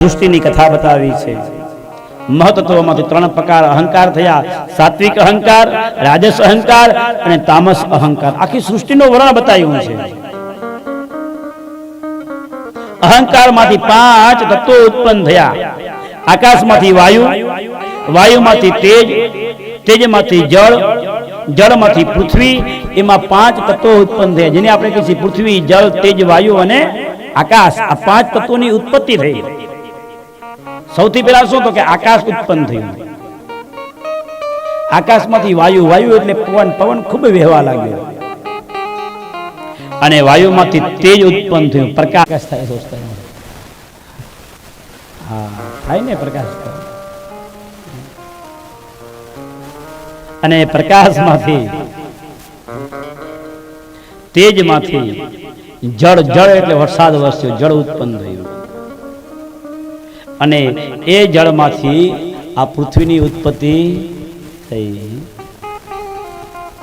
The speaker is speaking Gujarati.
સૃષ્ટિની કથા બતાવી છે। મહત્ત્વમાંથી ત્રણ પ્રકાર અહંકાર થયા, સાત્વિક અહંકાર, રાજસ અહંકાર અને તામસ અહંકાર। આખી સૃષ્ટિનો વર્ણન બતાવ્યું છે। અહંકારમાંથી 5 તત્વો ઉત્પન્ન થયા। આકાશમાંથી વાયુ, વાયુમાંથી તેજ, તેજમાંથી જળ, જળમાંથી પૃથ્વી, એમાં 5 તત્વો ઉત્પન્ન થયા, જેને આપણે કહીએ છીએ પૃથ્વી, જળ, તેજ, વાયુ અને આકાશ। આ 5 તત્વોની ઉત્પત્તિ થઈ। સૌથી પહેલા શું તો કે આકાશ ઉત્પન્ન થયું। આકાશમાંથી વાયુ, વાયુ એટલે પવન, પવન ખૂબ વહેવા લાગ્યો અને વાયુમાંથી તેજ ઉત્પન્ન થયું, પ્રકાશ થાય। દોસ્તો હા થાય ને પ્રકાશ થાય। અને પ્રકાશમાંથી, તેજમાંથી જળ, જળ એટલે વરસાદ વરસ્યો, જળ ઉત્પન્ન થયું અને એ જળમાંથી આ પૃથ્વીની ઉત્પત્તિ થઈ।